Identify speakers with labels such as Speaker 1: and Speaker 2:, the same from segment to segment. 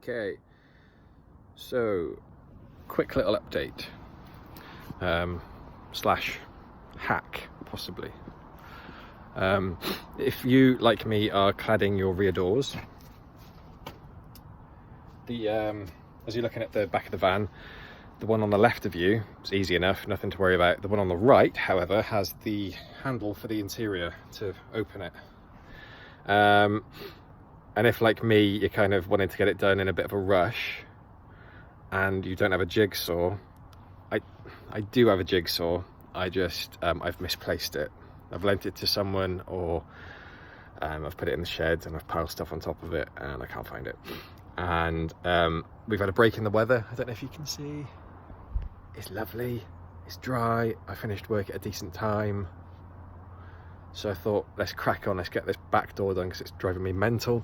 Speaker 1: Okay, so quick little update, slash hack possibly. If you, like me, are cladding your rear doors, as you're looking at the back of the van, the one on the left of you is easy enough, nothing to worry about. The one on the right, however, has the handle for the interior to open it. And if, like me, you're kind of wanting to get it done in a bit of a rush and you don't have a jigsaw, I do have a jigsaw. I've misplaced it. I've lent it to someone, or I've put it in the shed and I've piled stuff on top of it and I can't find it. And we've had a break in the weather. I don't know if you can see. It's lovely, it's dry. I finished work at a decent time. So I thought, let's crack on, let's get this back door done because it's driving me mental.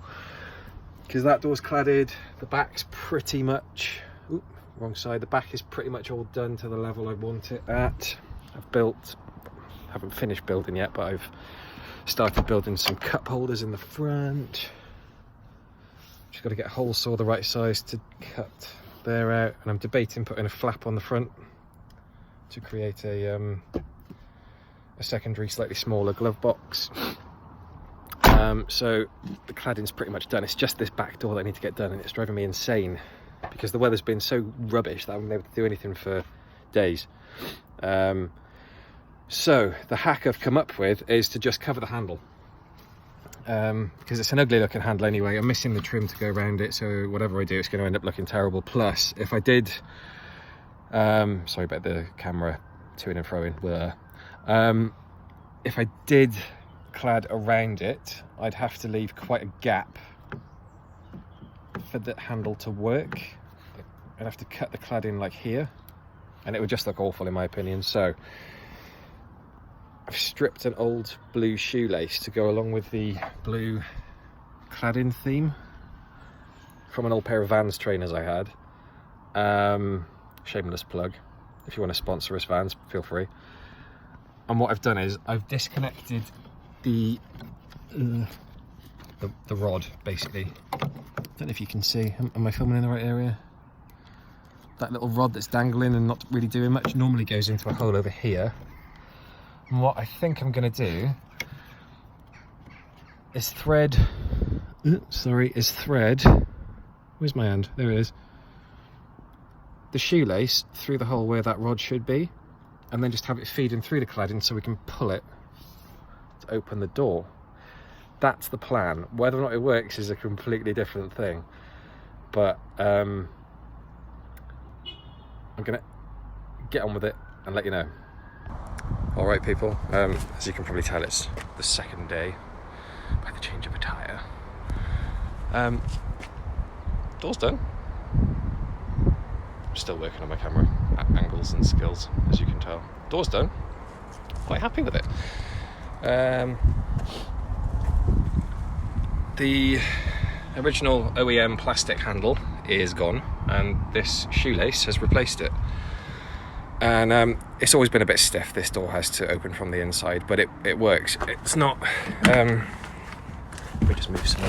Speaker 1: Because that door's cladded, the back's pretty much, wrong side, the back is pretty much all done to the level I want it at. Haven't finished building yet, but I've started building some cup holders in the front. Just got to get a hole saw the right size to cut there out, and I'm debating putting a flap on the front to create a secondary, slightly smaller glove box. So the cladding's pretty much done. It's just this back door that I need to get done, and it's driving me insane because the weather's been so rubbish that I haven't been able to do anything for days. So the hack I've come up with is to just cover the handle, because it's an ugly looking handle anyway. I'm missing the trim to go around it, so whatever I do, it's going to end up looking terrible. Plus, if I did, sorry about the camera to-ing and fro-ing, if I did clad around it, I'd have to leave quite a gap for the handle to work. I'd have to cut the cladding like here, and it would just look awful in my opinion. So I've stripped an old blue shoelace to go along with the blue cladding theme from an old pair of Vans trainers I had. Shameless plug. If you want to sponsor us, Vans, feel free. And what I've done is I've disconnected the rod, basically. Don't know if you can see. Am I filming in the right area? That little rod that's dangling and not really doing much normally goes into a hole over here. And what I think I'm going to do is thread. Where's my hand? There it is. The shoelace through the hole where that rod should be, and then just have it feeding through the cladding so we can pull it to open the door. That's the plan. Whether or not it works is a completely different thing, but I'm gonna get on with it and let you know. All right, people, as you can probably tell, it's the second day by the change of a tyre. Door's done. I'm still working on my camera angles and skills, as you can tell. Door's done. Quite happy with it. The original OEM plastic handle is gone, and this shoelace has replaced it. And it's always been a bit stiff, this door has, to open from the inside, but it works. It's not, let me just move some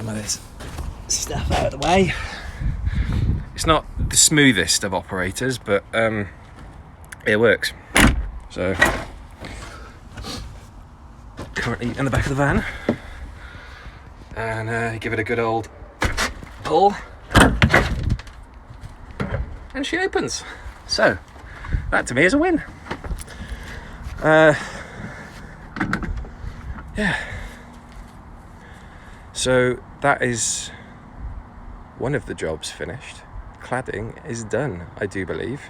Speaker 1: of this stuff out of the way. It's not the smoothest of operators, but it works. So currently in the back of the van, and give it a good old pull, and she opens. So that to me is a win. Yeah, so that is one of the jobs finished. Cladding is done, I do believe.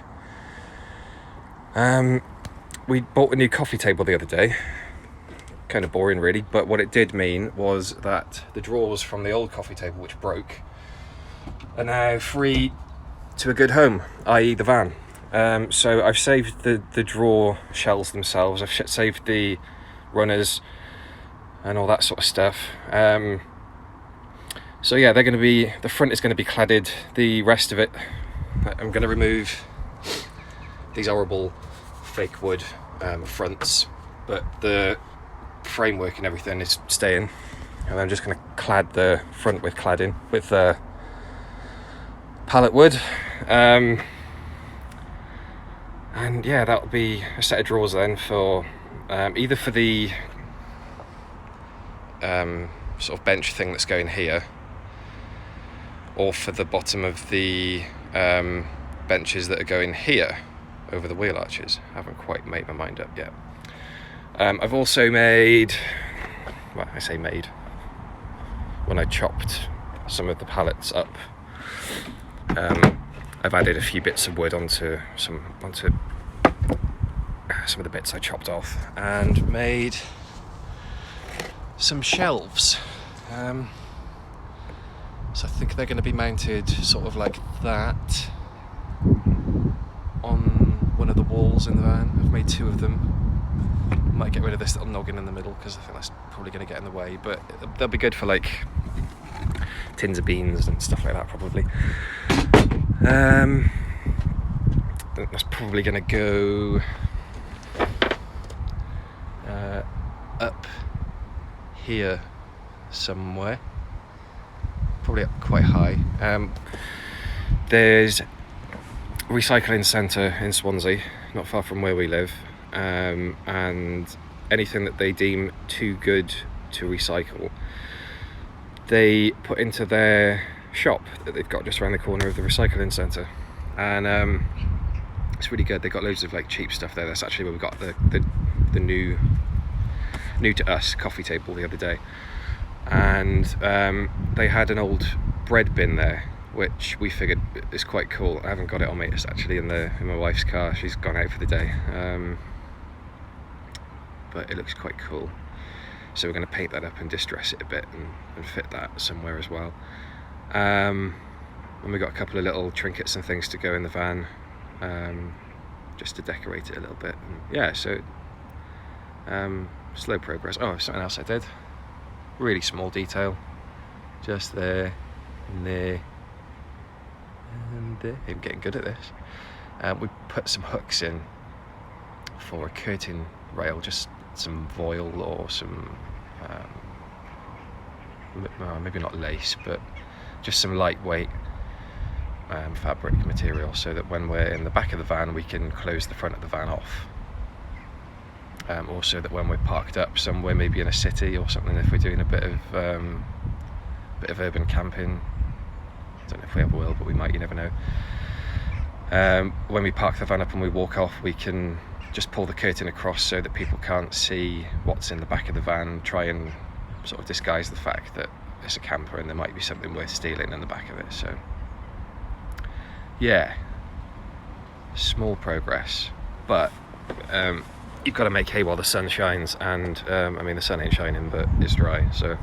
Speaker 1: We bought a new coffee table the other day. Kind of boring really, but what it did mean was that the drawers from the old coffee table, which broke, are now free to a good home, i.e. the van. So I've saved the drawer shelves themselves, I've saved the runners and all that sort of stuff. So yeah, they're going to be, the front is going to be cladded, the rest of it I'm going to remove these horrible fake wood fronts, but the framework and everything is staying. and I'm just going to clad the front with cladding with pallet wood, and yeah, that'll be a set of drawers then for either for the sort of bench thing that's going here, or for the bottom of the benches that are going here over the wheel arches. I haven't quite made my mind up yet. I've also made, well, I say made, when I chopped some of the pallets up, I've added a few bits of wood onto some of the bits I chopped off, and made some shelves. So I think they're going to be mounted sort of like that on one of the walls in the van. I've made 2 of them. Might get rid of this little noggin in the middle because I think that's probably going to get in the way, but they'll be good for like tins of beans and stuff like that probably. That's probably going to go up here somewhere, probably up quite high. There's a recycling centre in Swansea, not far from where we live, and anything that they deem too good to recycle, they put into their shop that they've got just around the corner of the recycling centre, and it's really good. They've got loads of like cheap stuff there. That's actually where we got the new to us coffee table the other day, and they had an old bread bin there, which we figured is quite cool. I haven't got it on me. It's actually in my wife's car. She's gone out for the day, but it looks quite cool. So we're going to paint that up and distress it a bit and fit that somewhere as well. And we got a couple of little trinkets and things to go in the van, just to decorate it a little bit. And yeah, so slow progress. Oh, something else I did. Really small detail. Just there and there and there. I'm getting good at this. We put some hooks in for a curtain rail, just some voile or some maybe not lace, but just some lightweight fabric material, so that when we're in the back of the van we can close the front of the van off. Also that when we're parked up somewhere, maybe in a city or something, if we're doing a bit of urban camping, I don't know if we ever will, but we might, you never know. When we park the van up and we walk off, we can just pull the curtain across so that people can't see what's in the back of the van, try and sort of disguise the fact that it's a camper and there might be something worth stealing in the back of it. So yeah, small progress, but you've got to make hay while the sun shines, and I mean the sun ain't shining, but it's dry, so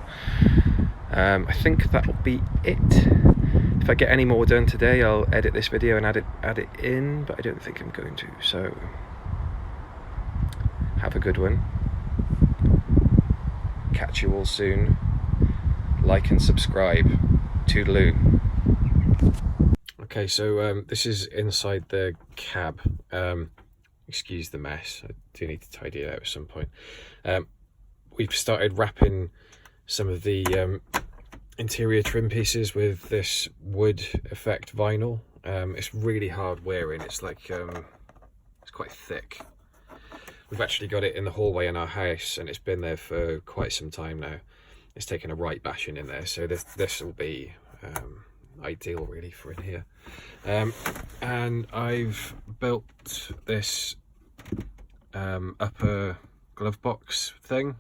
Speaker 1: I think that'll be it. If I get any more done today, I'll edit this video and add it in, but I don't think I'm going to. So have a good one. Catch you all soon. Like and subscribe. Toodaloo. Okay, so this is inside the cab. Excuse the mess. I do need to tidy it out at some point. We've started wrapping some of the interior trim pieces with this wood effect vinyl. It's really hard wearing. It's like it's quite thick. We've actually got it in the hallway in our house, and it's been there for quite some time now. It's taken a right bashing in there, so this will be ideal really for in here. And I've built this upper glove box thing.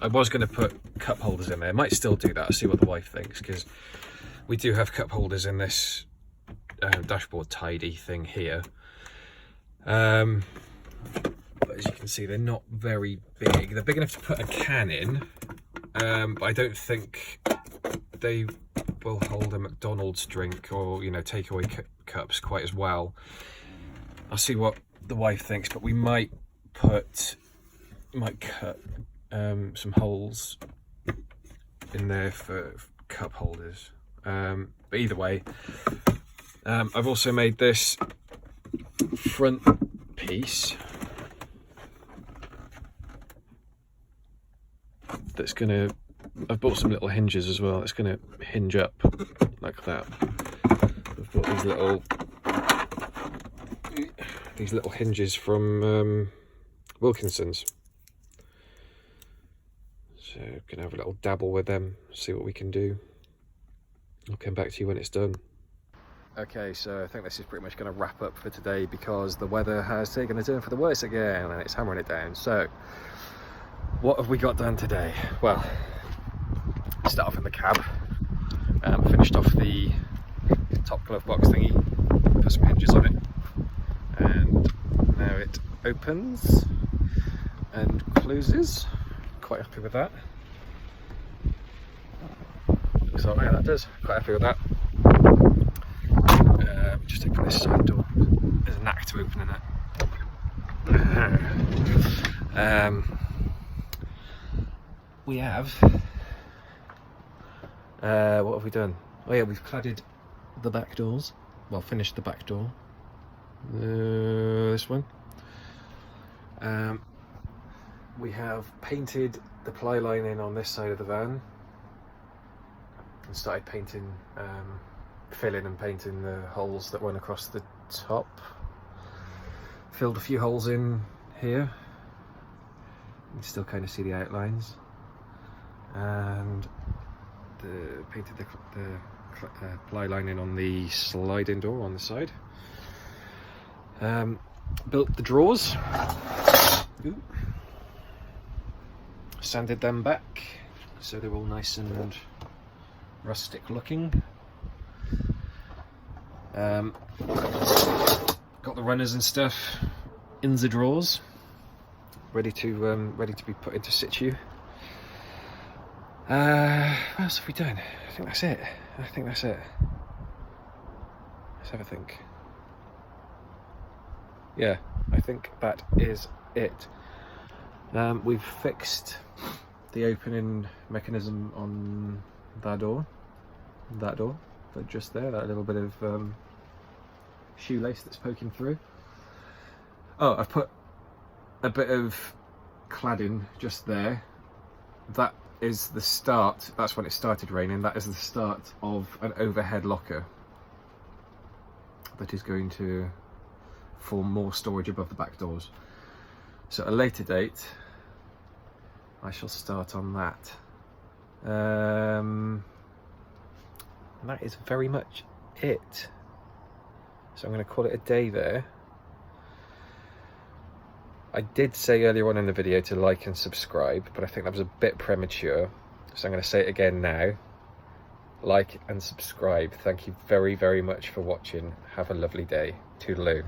Speaker 1: I was going to put cup holders in there. I might still do that. I'll see what the wife thinks, because we do have cup holders in this dashboard tidy thing here. But as you can see, they're not very big. They're big enough to put a can in, but I don't think they will hold a McDonald's drink or, you know, takeaway cups quite as well. I'll see what the wife thinks, but we might cut some holes in there for cup holders. But either way, I've also made this front piece that's going to I've bought some little hinges as well. It's going to hinge up like that. I've bought these little hinges from Wilkinson's. So gonna have a little dabble with them, see what we can do. I'll come back to you when it's done. Okay, so I think this is pretty much going to wrap up for today because the weather has taken a turn for the worse again and it's hammering it down. So what have we got done today? Well, start off in the cab, finished off the top glove box thingy, put some hinges on it, and now it opens and closes. Quite happy with that. Looks like that does. Quite happy with that. Just open this side door. There's a knack to opening it. We have. What have we done? Oh yeah, we've cladded the back doors. Well, finished the back door. This one. We have painted the ply lining on this side of the van and started painting, filling and painting the holes that went across the top. Filled a few holes in here. You can still kind of see the outlines. And painted the ply lining on the sliding door on the side. Built the drawers. Ooh. Sanded them back so they're all nice and rustic looking. Got the runners and stuff in the drawers, ready to be put into situ. What else have we done? I think that's it. Let's have a think. Yeah, I think that is it. We've fixed the opening mechanism on that door, but just there, that little bit of shoelace that's poking through. Oh, I've put a bit of cladding just there. That is the start, that's when it started raining, that is the start of an overhead locker that is going to form more storage above the back doors. So at a later date, I shall start on that. And that is very much it. So I'm going to call it a day there. I did say earlier on in the video to like and subscribe, but I think that was a bit premature. So I'm going to say it again now. Like and subscribe. Thank you very, very much for watching. Have a lovely day. Toodaloo.